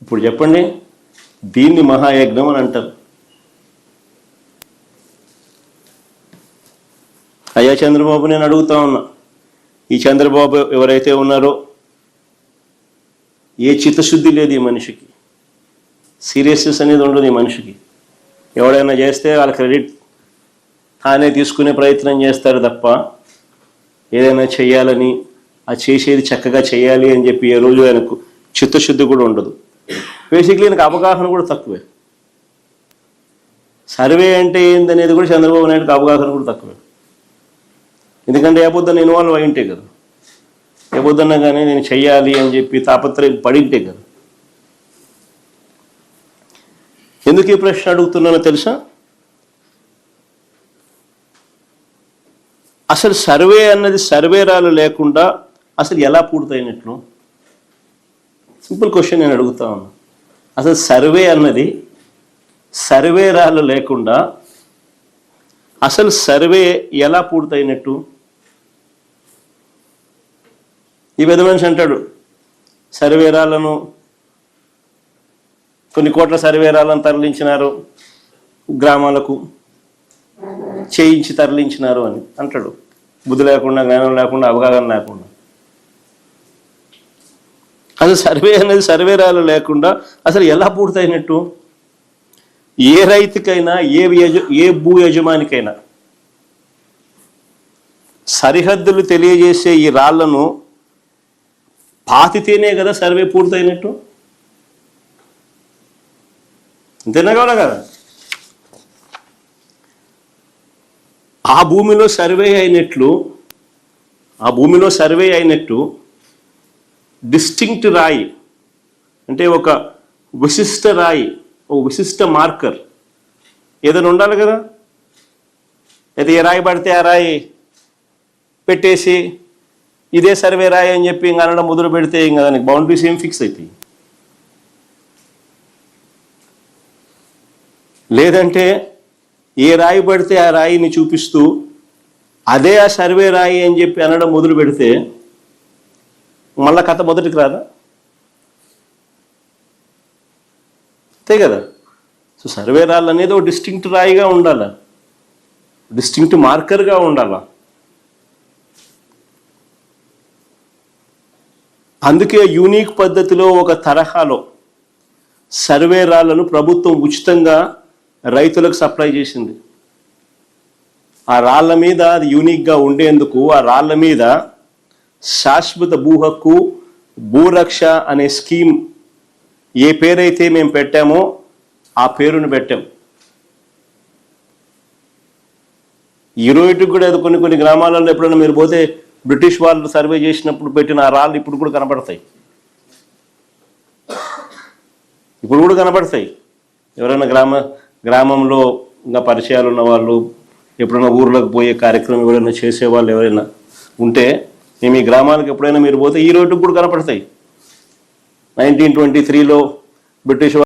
ఇప్పుడు చెప్పండి, దీన్ని మహాయజ్ఞం అని అంటారు. అయ్యా చంద్రబాబు, నేను అడుగుతా ఉన్నా, ఈ చంద్రబాబు ఎవరైతే ఉన్నారో ఏ చిత్తశుద్ధి లేదు ఈ మనిషికి, సీరియస్నెస్ అనేది ఉండదు ఈ మనిషికి. ఎవడైనా చేస్తే వాళ్ళ క్రెడిట్ తానే తీసుకునే ప్రయత్నం చేస్తారు తప్ప ఏదైనా చేయాలని, ఆ చేసేది చక్కగా చేయాలి అని చెప్పి ఏ రోజు ఆయనకు చిత్తశుద్ధి కూడా ఉండదు. బేసిక్లీ ఆయనకు అవగాహన కూడా తక్కువే. సర్వే అంటే ఏందనేది కూడా చంద్రబాబు నాయుడుకి అవగాహన కూడా తక్కువే. ఎందుకంటే ఏ పొద్దున్న ఇన్వాల్వ్ అయి ఉంటే కదా, ఏ పొద్దున్నా కానీ నేను చెయ్యాలి అని చెప్పి తాపత్రయం పడింటే కదా. ఎందుకు ఈ ప్రశ్న అడుగుతున్నానో తెలుసా? అసలు సర్వే అన్నది సర్వేరాలు లేకుండా అసలు ఎలా పూర్తయినట్లు? సింపుల్ క్వశ్చన్ నేను అడుగుతా ఉన్నా. అసలు సర్వే అన్నది సర్వేరాలు లేకుండా అసలు సర్వే ఎలా పూర్తయినట్టు? ఈ పెద్ద మనిషి అంటాడు, సర్వేరాలను కొన్ని కోట్ల సర్వేరాలను తరలించినారు, గ్రామాలకు చేయించి తరలించినారు అని అంటాడు. బుద్ధి లేకుండా, జ్ఞానం లేకుండా, అవగాహన లేకుండా. అసలు సర్వే అనేది సర్వేరాలు లేకుండా అసలు ఎలా పూర్తయినట్టు? ఏ రైతుకైనా, ఏ భూ యజమానికైనా సరిహద్దులు తెలియజేసే ఈ రాళ్లను పాతితేనే కదా సర్వే పూర్తయినట్టు. అంతేనా కదా? ఆ భూమిలో సర్వే అయినట్టు డిస్టింక్ట్ రాయి అంటే ఒక విశిష్ట రాయి, ఒక విశిష్ట మార్కర్ ఏదైనా ఉండాలి కదా. అయితే ఏ రాయి పడితే ఆ రాయి పెట్టేసి ఇదే సర్వే రాయి అని చెప్పి ఇంకా అనడం మొదలు పెడితే ఇంకా దానికి బౌండరీస్ ఏం ఫిక్స్ అవుతాయి? లేదంటే ఏ రాయి పడితే ఆ రాయిని చూపిస్తూ అదే ఆ సర్వే రాయి అని చెప్పి అనడం మొదలు పెడితే మళ్ళా కథ మొదటికి రాదా? అంతే కదా. సో సర్వే రాళ్ళు అనేది ఒక డిస్టింక్ట్ రాయిగా ఉండాలా, డిస్టింక్ట్ మార్కర్గా ఉండాలా. అందుకే యూనిక్ పద్ధతిలో ఒక తరహాలో సర్వే రాళ్లను ప్రభుత్వం ఉచితంగా రైతులకు సప్లై చేసింది. ఆ రాళ్ల మీద అది యూనిక్గా ఉండేందుకు ఆ రాళ్ల మీద శాశ్వత భూ హక్కు, భూరక్ష అనే స్కీమ్ ఏ పేరైతే మేము పెట్టామో ఆ పేరును పెట్టాం. ఈ రోజుకి కూడా అది కొన్ని గ్రామాలలో ఎప్పుడైనా మీరు పోతే బ్రిటిష్ వాళ్ళు సర్వే చేసినప్పుడు పెట్టిన ఆ రాళ్ళు ఇప్పుడు కూడా కనపడతాయి. ఎవరైనా గ్రామంలో ఇంకా పరిచయాలు ఉన్న వాళ్ళు, ఎప్పుడైనా ఊర్లోకి పోయే కార్యక్రమం ఎవరైనా చేసేవాళ్ళు ఎవరైనా ఉంటే మేము ఈ గ్రామాలకు ఎప్పుడైనా మీరు పోతే ఈ రోజుకి కూడా కనపడతాయి. 1923లో బ్రిటిష్